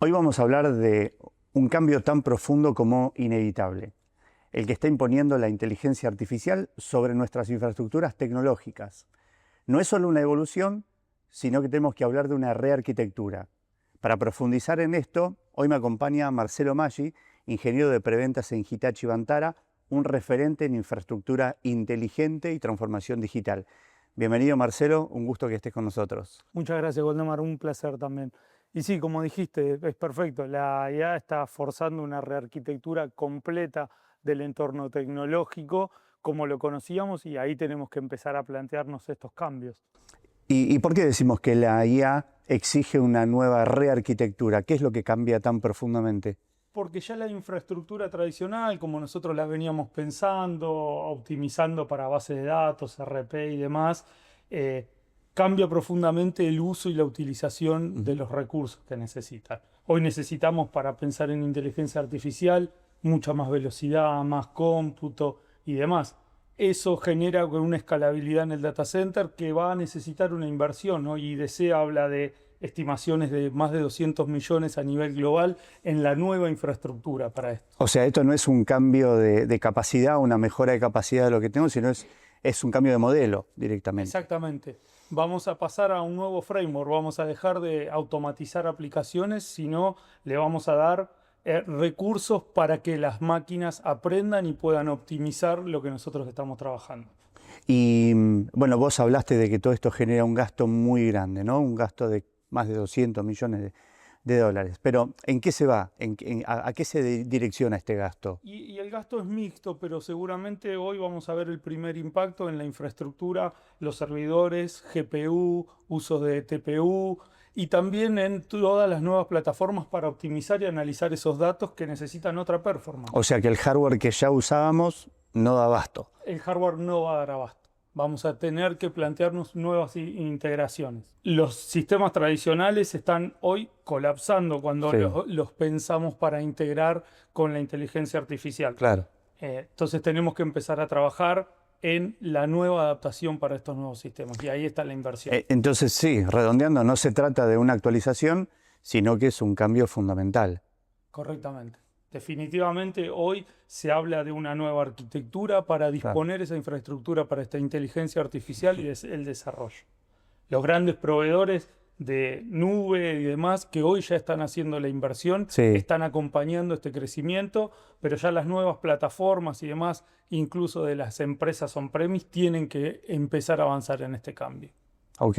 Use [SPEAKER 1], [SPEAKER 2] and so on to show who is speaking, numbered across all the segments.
[SPEAKER 1] Hoy vamos a hablar de un cambio tan profundo como inevitable, el que está imponiendo la inteligencia artificial sobre nuestras infraestructuras tecnológicas. No es solo una evolución, sino que tenemos que hablar de una rearquitectura. Para profundizar en esto, hoy me acompaña Marcelo Maggi, ingeniero de preventas en Hitachi Vantara, un referente en infraestructura inteligente y transformación digital. Bienvenido, Marcelo, un gusto que estés con nosotros.
[SPEAKER 2] Muchas gracias, Goldemar, un placer también. Y sí, como dijiste, es perfecto. La IA está forzando una rearquitectura completa del entorno tecnológico como lo conocíamos y ahí tenemos que empezar a plantearnos estos cambios.
[SPEAKER 1] ¿Y por qué decimos que la IA exige una nueva rearquitectura? ¿Qué es lo que cambia tan profundamente?
[SPEAKER 2] Porque ya la infraestructura tradicional, como nosotros la veníamos pensando, optimizando para base de datos, RP y demás, eh, cambia profundamente el uso y la utilización de los recursos que necesitan. Hoy necesitamos, para pensar en inteligencia artificial, mucha más velocidad, más cómputo y demás. Eso genera una escalabilidad en el data center que va a necesitar una inversión, ¿no? Y DESE habla de estimaciones de más de 200 millones a nivel global en la nueva infraestructura para esto.
[SPEAKER 1] O sea, esto no es un cambio de capacidad, una mejora de capacidad de lo que tenemos, sino es un cambio de modelo directamente.
[SPEAKER 2] Exactamente. Vamos a pasar a un nuevo framework, vamos a dejar de automatizar aplicaciones, sino le vamos a dar recursos para que las máquinas aprendan y puedan optimizar lo que nosotros estamos trabajando.
[SPEAKER 1] Y bueno, vos hablaste de que todo esto genera un gasto muy grande, ¿no? Un gasto de más de 200 millones de dólares. Pero ¿en qué se va? ¿A qué se direcciona este gasto?
[SPEAKER 2] Y el gasto es mixto, pero seguramente hoy vamos a ver el primer impacto en la infraestructura, los servidores, GPU, usos de TPU y también en todas las nuevas plataformas para optimizar y analizar esos datos que necesitan otra performance.
[SPEAKER 1] O sea que el hardware que ya usábamos no da abasto.
[SPEAKER 2] El hardware no va a dar abasto. Vamos a tener que plantearnos nuevas integraciones. Los sistemas tradicionales están hoy colapsando cuando
[SPEAKER 1] Sí,
[SPEAKER 2] los pensamos para integrar con la inteligencia artificial.
[SPEAKER 1] claro.
[SPEAKER 2] Entonces tenemos que empezar a trabajar en la nueva adaptación para estos nuevos sistemas y ahí está la inversión.
[SPEAKER 1] Entonces sí, redondeando, no se trata de una actualización, sino que es un cambio fundamental.
[SPEAKER 2] Correctamente. Definitivamente hoy se habla de una nueva arquitectura para
[SPEAKER 1] Claro.
[SPEAKER 2] disponer esa infraestructura para esta inteligencia artificial y el desarrollo. Los grandes proveedores de nube y demás que hoy ya están haciendo la inversión,
[SPEAKER 1] Sí,
[SPEAKER 2] están acompañando este crecimiento, pero ya las nuevas plataformas y demás, incluso de las empresas on-premise, tienen que empezar a avanzar en este cambio.
[SPEAKER 1] ok.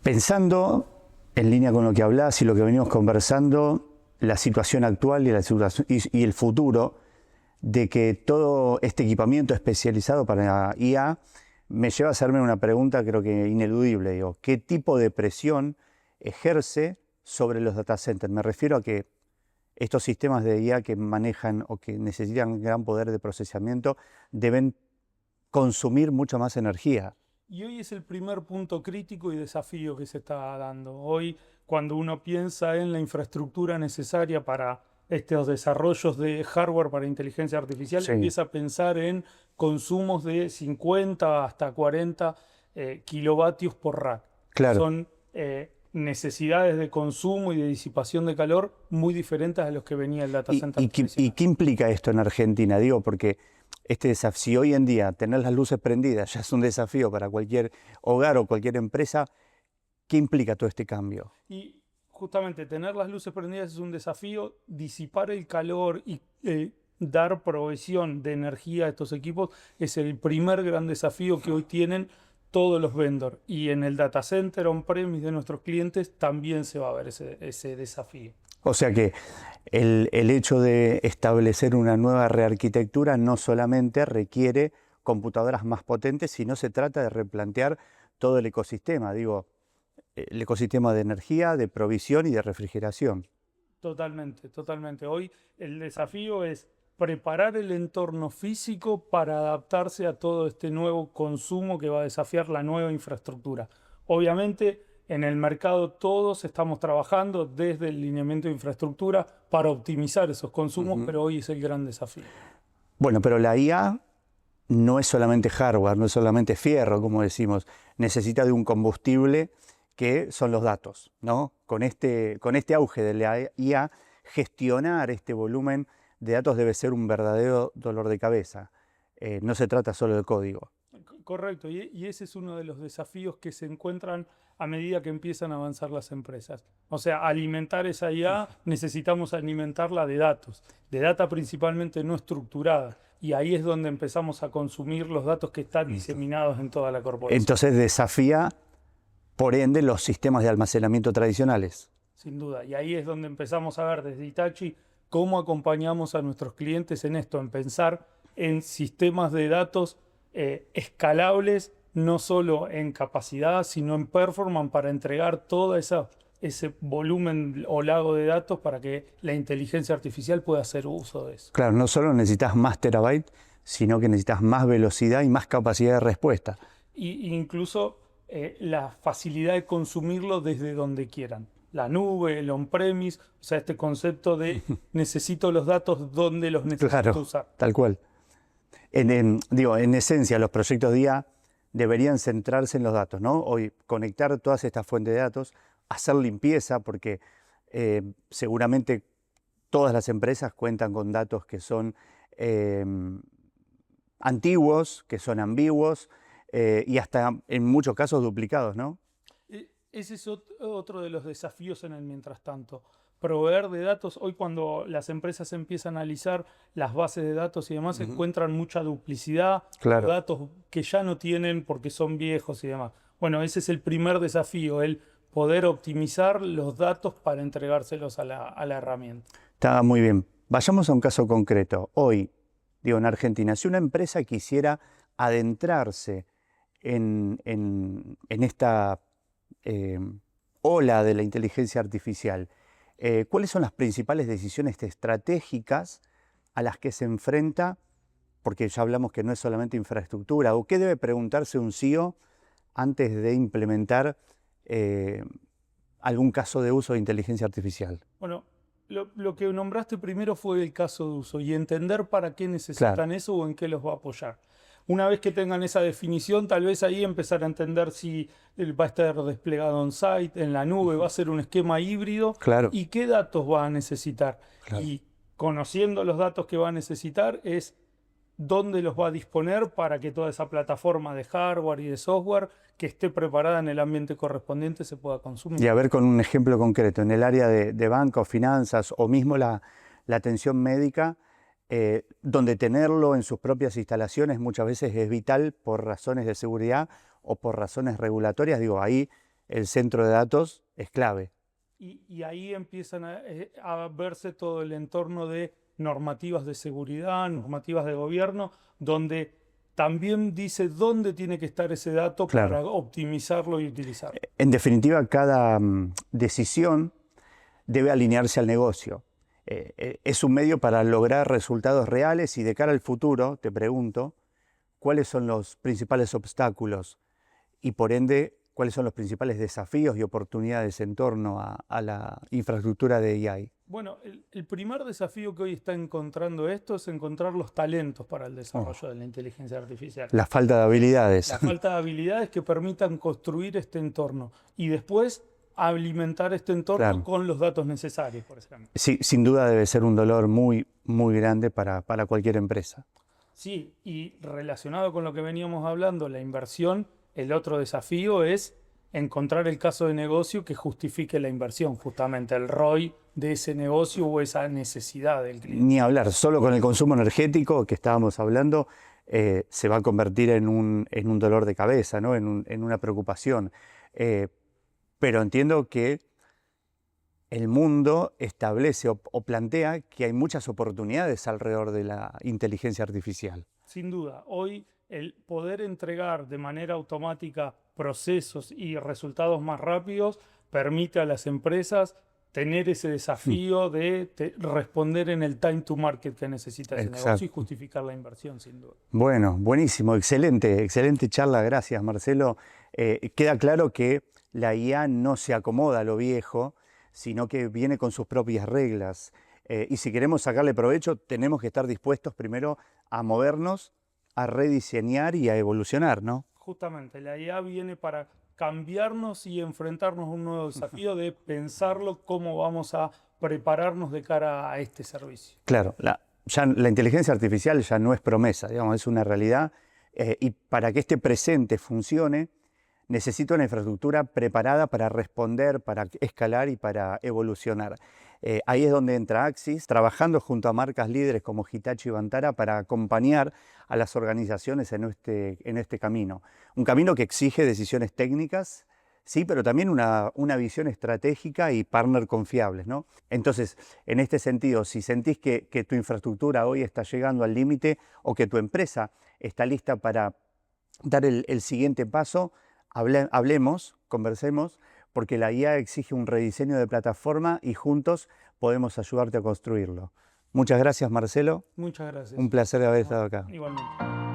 [SPEAKER 1] Pensando en línea con lo que hablás y lo que venimos conversando, la situación actual y el futuro de que todo este equipamiento especializado para IA me lleva a hacerme una pregunta creo que ineludible. Digo, ¿qué tipo de presión ejerce sobre los data centers? Me refiero a que estos sistemas de IA que manejan o que necesitan gran poder de procesamiento deben consumir mucha más energía.
[SPEAKER 2] Y hoy es el primer punto crítico y desafío que se está dando. Hoy, cuando uno piensa en la infraestructura necesaria para estos desarrollos de hardware para inteligencia artificial,
[SPEAKER 1] Sí,
[SPEAKER 2] empieza a pensar en consumos de 50 hasta 40 kilovatios por rack.
[SPEAKER 1] claro.
[SPEAKER 2] Son necesidades de consumo y de disipación de calor muy diferentes a los que venía el data center
[SPEAKER 1] ¿Y
[SPEAKER 2] tradicional.
[SPEAKER 1] qué implica esto en Argentina? Digo, porque este desafío, si hoy en día tener las luces prendidas ya es un desafío para cualquier hogar o cualquier empresa, ¿qué implica todo este cambio?
[SPEAKER 2] Y justamente tener las luces prendidas es un desafío, disipar el calor y dar provisión de energía a estos equipos es el primer gran desafío que hoy tienen todos los vendors. Y en el data center on-premise de nuestros clientes también se va a ver ese desafío.
[SPEAKER 1] O sea que el hecho de establecer una nueva rearquitectura no solamente requiere computadoras más potentes, sino se trata de replantear todo el ecosistema, digo, el ecosistema de energía, de provisión y de refrigeración.
[SPEAKER 2] Totalmente, totalmente. Hoy el desafío es preparar el entorno físico para adaptarse a todo este nuevo consumo que va a desafiar la nueva infraestructura. Obviamente, en el mercado todos estamos trabajando desde el lineamiento de infraestructura para optimizar esos consumos,
[SPEAKER 1] Ujú.
[SPEAKER 2] pero hoy es el gran desafío.
[SPEAKER 1] Bueno, pero la IA no es solamente hardware, no es solamente fierro, como decimos, necesita de un combustible que son los datos, ¿no? Con este auge de la IA, gestionar este volumen de datos debe ser un verdadero dolor de cabeza. No se trata solo de código.
[SPEAKER 2] Correcto, y ese es uno de los desafíos que se encuentran a medida que empiezan a avanzar las empresas. O sea, alimentar esa IA, necesitamos alimentarla de datos, de data principalmente no estructurada. Y ahí es donde empezamos a consumir los datos que están diseminados en toda la corporación.
[SPEAKER 1] Entonces desafía, por ende, los sistemas de almacenamiento tradicionales.
[SPEAKER 2] Sin duda, y ahí es donde empezamos a ver desde Hitachi cómo acompañamos a nuestros clientes en esto, en pensar en sistemas de datos escalables, no solo en capacidad, sino en performance para entregar todo ese volumen o lago de datos para que la inteligencia artificial pueda hacer uso de eso.
[SPEAKER 1] Claro, no solo necesitas más terabytes, sino que necesitas más velocidad y más capacidad de respuesta.
[SPEAKER 2] Y incluso la facilidad de consumirlo desde donde quieran. La nube, el on-premise, o sea, este concepto de necesito los datos donde los necesito usar.
[SPEAKER 1] Tal cual. En esencia, los proyectos de IA deberían centrarse en los datos, ¿no? Hoy, conectar todas estas fuentes de datos, hacer limpieza, porque seguramente todas las empresas cuentan con datos que son antiguos, que son ambiguos y hasta en muchos casos duplicados, ¿no?
[SPEAKER 2] Ese es otro de los desafíos en el mientras tanto. Proveer de datos, hoy cuando las empresas empiezan a analizar las bases de datos y demás, encuentran mucha duplicidad,
[SPEAKER 1] Claro.
[SPEAKER 2] datos que ya no tienen porque son viejos y demás. Bueno, ese es el primer desafío, el poder optimizar los datos para entregárselos a la herramienta.
[SPEAKER 1] Está muy bien. Vayamos a un caso concreto. Hoy, en Argentina, si una empresa quisiera adentrarse en esta ola de la inteligencia artificial, ¿cuáles son las principales decisiones estratégicas a las que se enfrenta? Porque ya hablamos que no es solamente infraestructura. ¿O qué debe preguntarse un CEO antes de implementar algún caso de uso de inteligencia artificial?
[SPEAKER 2] Bueno, lo que nombraste primero fue el caso de uso y entender para qué necesitan eso o en qué los va a apoyar. Una vez que tengan esa definición, tal vez ahí empezar a entender si va a estar desplegado on-site, en la nube, va a ser un esquema híbrido y qué datos va a necesitar. Y conociendo los datos que va a necesitar es dónde los va a disponer para que toda esa plataforma de hardware y de software que esté preparada en el ambiente correspondiente se pueda consumir.
[SPEAKER 1] Y a ver, con un ejemplo concreto, en el área de banca o finanzas o mismo la atención médica, donde tenerlo en sus propias instalaciones muchas veces es vital por razones de seguridad o por razones regulatorias. Ahí el centro de datos es clave.
[SPEAKER 2] Y ahí empiezan a verse todo el entorno de normativas de seguridad, normativas de gobierno, donde también dice dónde tiene que estar ese dato para optimizarlo y utilizarlo.
[SPEAKER 1] En definitiva, cada decisión debe alinearse al negocio. Es un medio para lograr resultados reales y de cara al futuro, te pregunto, ¿cuáles son los principales obstáculos y por ende, cuáles son los principales desafíos y oportunidades en torno a la infraestructura de AI?
[SPEAKER 2] Bueno, el primer desafío que hoy está encontrando esto es encontrar los talentos para el desarrollo de la inteligencia artificial.
[SPEAKER 1] La falta de habilidades.
[SPEAKER 2] La falta de habilidades que permitan construir este entorno y después alimentar este entorno con los datos necesarios, por ejemplo.
[SPEAKER 1] Sí, sin duda debe ser un dolor muy, muy grande para cualquier empresa.
[SPEAKER 2] Sí, y relacionado con lo que veníamos hablando, la inversión, el otro desafío es encontrar el caso de negocio que justifique la inversión, justamente el ROI de ese negocio o esa necesidad del cliente.
[SPEAKER 1] Ni hablar, solo con el consumo energético que estábamos hablando, se va a convertir en un dolor de cabeza, ¿no? en una preocupación. Pero entiendo que el mundo establece o plantea que hay muchas oportunidades alrededor de la inteligencia artificial.
[SPEAKER 2] Sin duda, hoy el poder entregar de manera automática procesos y resultados más rápidos permite a las empresas tener ese desafío de responder en el time to market que necesita ese negocio y justificar la inversión, sin duda.
[SPEAKER 1] Bueno, buenísimo, excelente charla, gracias Marcelo. Queda claro que la IA no se acomoda a lo viejo, sino que viene con sus propias reglas. Y si queremos sacarle provecho, tenemos que estar dispuestos primero a movernos, a rediseñar y a evolucionar, ¿no?
[SPEAKER 2] Justamente, la IA viene para cambiarnos y enfrentarnos a un nuevo desafío de pensarlo cómo vamos a prepararnos de cara a este servicio.
[SPEAKER 1] Claro, ya la inteligencia artificial ya no es promesa, digamos, es una realidad. Y para que este presente funcione, necesita una infraestructura preparada para responder, para escalar y para evolucionar. Ahí es donde entra Axis, trabajando junto a marcas líderes como Hitachi y Vantara para acompañar a las organizaciones en este camino. Un camino que exige decisiones técnicas, sí, pero también una visión estratégica y partner confiables, ¿no? Entonces, en este sentido, si sentís que tu infraestructura hoy está llegando al límite o que tu empresa está lista para dar el siguiente paso, hablemos, conversemos, porque la IA exige un rediseño de plataforma y juntos podemos ayudarte a construirlo. Muchas gracias, Marcelo.
[SPEAKER 2] Muchas gracias.
[SPEAKER 1] Un placer haber estado acá.
[SPEAKER 2] Igualmente.